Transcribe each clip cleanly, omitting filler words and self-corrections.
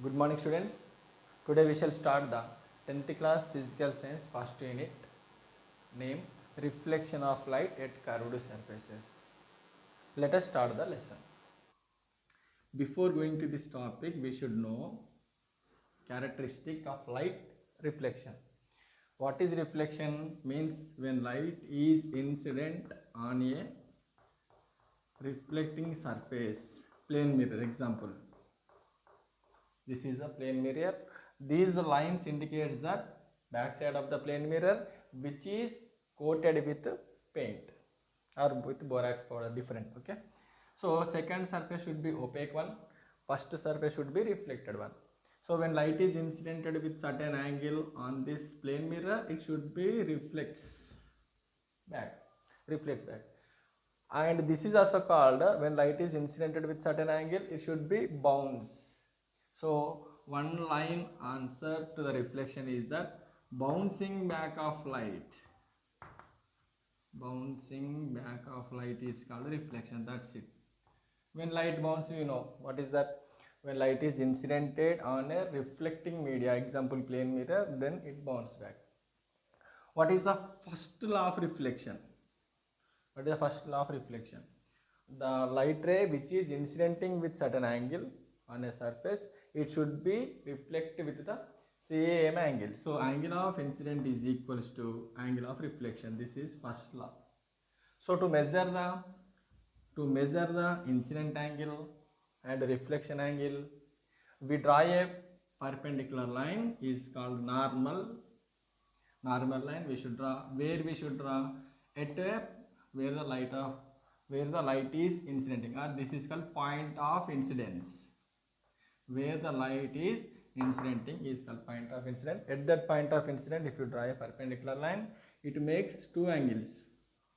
Good morning students. Today we shall start the 10th class physical science first unit name reflection of light at curved surfaces. Let us start the lesson. Before going to this topic we should know characteristic of light reflection. What is reflection? Means when light is incident on a reflecting surface, plane mirror example. This is a plane mirror. These lines indicates that back side of the plane mirror which is coated with paint or with borax powder, different. Okay, so second surface should be opaque one, first surface should be reflected one. So when light is incidented with certain angle on this plane mirror, it should be back reflects back. And this is also called when light is incidented with certain angle, it should be bounce. So one line answer to the reflection is that bouncing back of light. Bouncing back of light is called reflection. That's it. When light bounces, you know what is that? When light is incidented on a reflecting media, example plane mirror, then it bounces back. What is the first law of reflection? What is the first law of reflection? The light ray which is incidenting with certain angle on a surface, it should be reflected with the same angle. So angle of incident is equals to angle of reflection. This is first law. So to measure the incident angle and reflection angle, we draw a perpendicular line is called normal line. We should draw where we should draw at a where the light is incidenting, or this is called point of incidence. Where the light is incidenting is called point of incidence. At that point of incident, if you draw a perpendicular line, it makes two angles,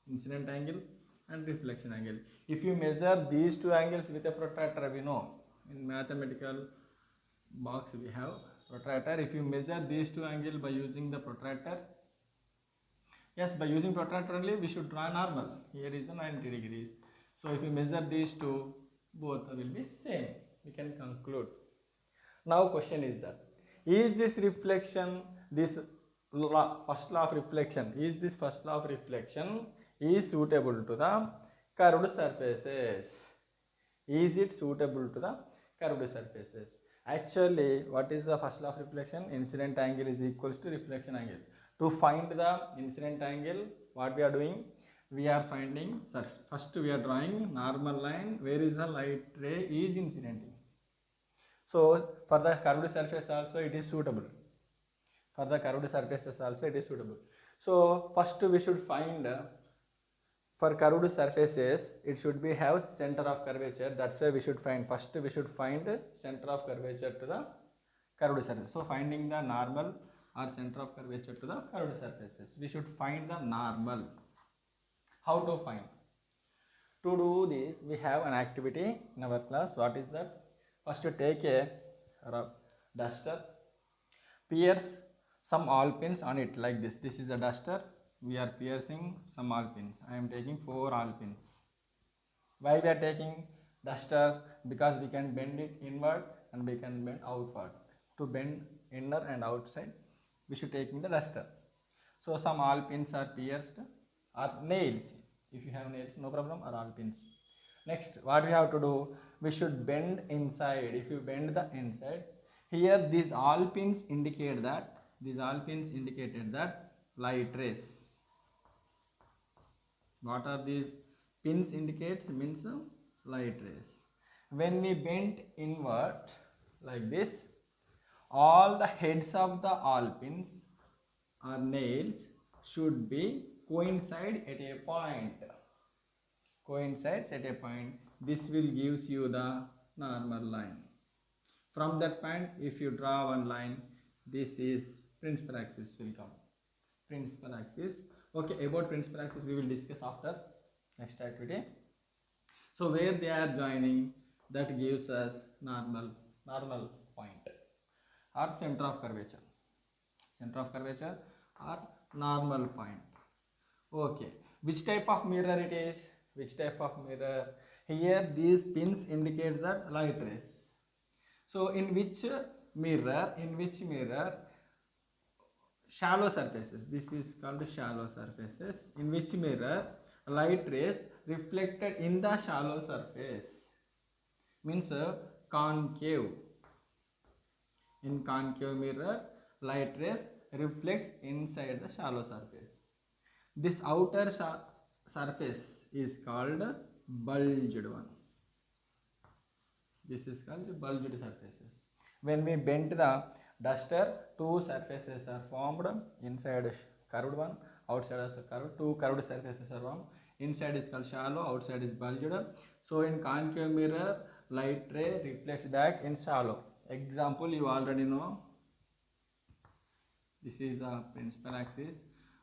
incident angle and reflection angle. If you measure these two angles with a protractor, we know in mathematical box we have protractor. If you measure these two angles by using the protractor, yes, by using protractor only we should draw normal. Here is a 90 degrees. So if you measure these two, both will be same. We can conclude. Now question is that, is this reflection, this first law of reflection, is this first law of reflection is suitable to the curved surfaces? Is it suitable to the curved surfaces? Actually, what is the first law of reflection? Incident angle is equals to reflection angle. To find the incident angle, what we are doing? We are finding, first we are drawing normal line where is the light ray is incidenting. So for the curved surface also it is suitable. For the curved surfaces also it is suitable. So first we should find for curved surfaces it should be have center of curvature. That's why we should find first we should find center of curvature to the curved surface. So finding the normal or center of curvature to the curved surfaces, we should find the normal. How to find? To do this we have an activity in our class. What is that? First you take a duster, pierce some awl pins on it like this. This is a duster. We are piercing some awl pins. I am taking 4 awl pins. Why we are taking duster? Because we can bend it inward and we can bend outward. To bend inner and outside, we should take the duster. So some awl pins are pierced, or nails. If you have nails, no problem, or awl pins. Next, what we have to do? We should bend inside. If you bend the inside, here these awl pins indicate that indicated that light rays. What are these pins indicates? Means light rays. When we bend inward like this, all the heads of the awl pins or nails should be coincide at a point. Coincides at a point. This will gives you the normal line. From that point, if you draw one line, this is principal axis will come. Principal axis. Okay, about principal axis we will discuss after next activity. So where they are joining, that gives us normal point or center of curvature. Center of curvature or normal point. Okay, which type of mirror it is? Which type of mirror? Here these pins indicates that light rays. So in which mirror shallow surfaces, this is called shallow surfaces, in which mirror light rays reflected in the shallow surface, means concave. In concave mirror light rays reflects inside the shallow surface. This outer surface is called bulged one. This is called the bulged surfaces. When we bend the duster, two surfaces are formed. Inside curved one, outside is curved. Two curved surfaces are formed. Inside is called shallow, outside is bulged. So in concave mirror, light ray reflects back in shallow. Example you already know. This is the principal axis.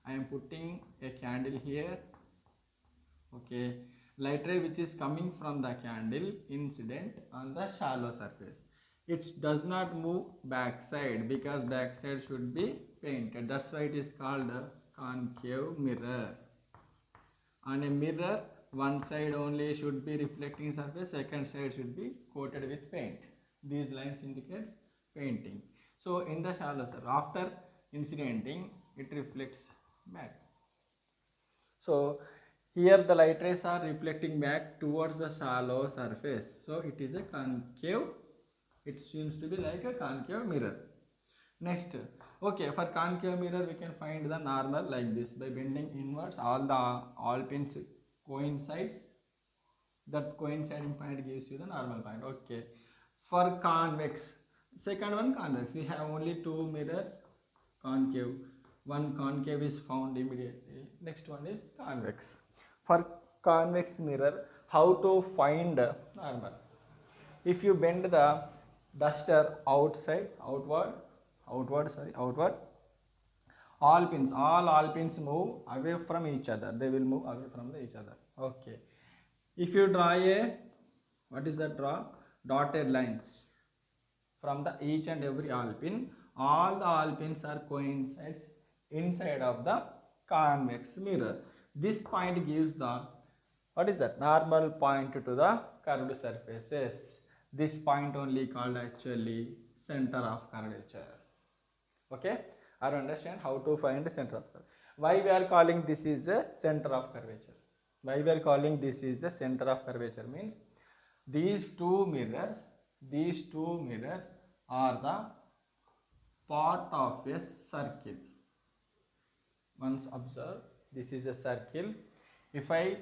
I am putting a candle here. Okay, light ray which is coming from the candle incident on the shallow surface. It does not move backside because backside should be painted. That's why it is called a concave mirror. On a mirror, one side only should be reflecting surface, second side should be coated with paint. These lines indicates painting. So in the shallow surface, after incidenting, it reflects back. So here the light rays are reflecting back towards the shallow surface. So it is a concave. It seems to be like a concave mirror. Next, okay, for concave mirror we can find the normal like this. By bending inwards, all pins coincides. That coinciding point gives you the normal point. Okay. For convex, second one convex. We have only two mirrors, concave. One concave is found immediately. Next one is convex. For convex mirror, how to find normal? If you bend the duster outward, all pins move away from each other. They will move away from each other. Okay. If you draw what is that draw? Dotted lines from the each and every all the all pins are coincides inside of the convex mirror. This point gives the, what is that? Normal point to the curved surfaces. This point only called actually center of curvature. Okay, I understand how to find the center of curvature. Why we are calling this is the center of curvature? Why we are calling this is the center of curvature means these two mirrors are the part of a circle. Once observe, this is a circle. If I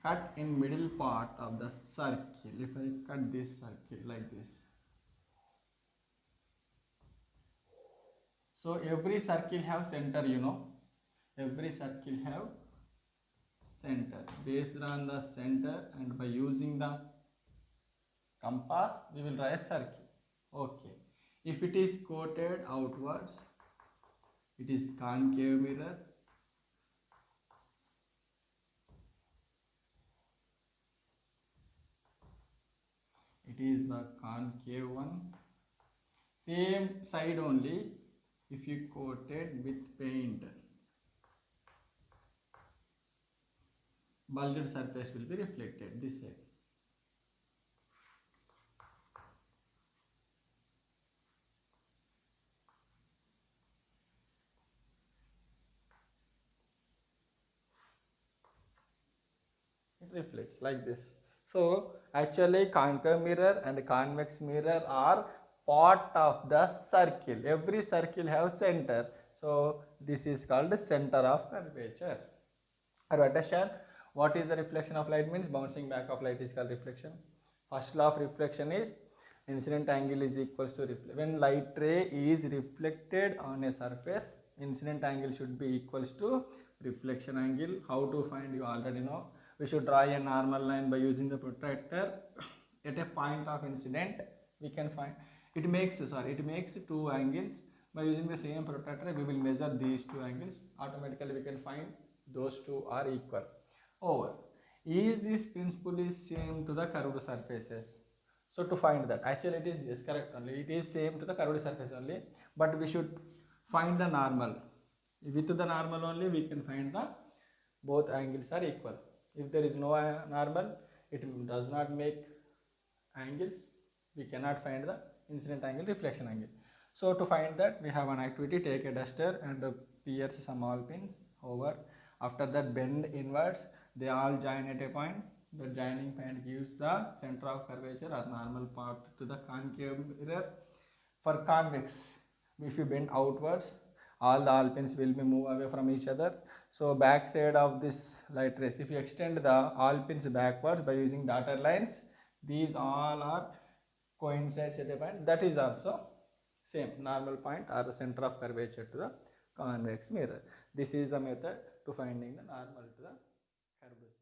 cut in middle part of the circle, if I cut this circle like this, so every circle have center, you know, every circle have center. Based on the center and by using the compass, we will draw a circle. Okay. If it is coated outwards, it is concave mirror. It is a concave one. Same side only. If you coated with paint, bulged surface will be reflected this side. It reflects like this. So actually concave mirror and convex mirror are part of the circle. Every circle have center. So this is called the center of curvature. Or understand what is the reflection of light means? Bouncing back of light is called reflection. First law of reflection is incident angle is equals to when light ray is reflected on a surface, incident angle should be equals to reflection angle. How to find, you already know. We should draw a normal line by using the protractor. At a point of incident, we can find it makes two angles. By using the same protractor, we will measure these two angles. Automatically, we can find those two are equal. Over. Is this principle is same to the curved surfaces? So to find that, actually it is yes, correct only. It is same to the curved surface only, but we should find the normal. With the normal only, we can find the both angles are equal. If there is no normal, it does not make angles. We cannot find the incident angle, reflection angle. So to find that, we have an activity: take a duster and pierce some all pins over. After that, bend inwards. They all join at a point. The joining point gives the center of curvature or normal part to the concave mirror. For convex, if you bend outwards, all the all pins will be move away from each other. So back side of this light rays, if you extend the all pins backwards by using dotted lines, these all are coincides at a point. That is also same normal point or the center of curvature to the convex mirror. This is the method to finding the normal to the curvature.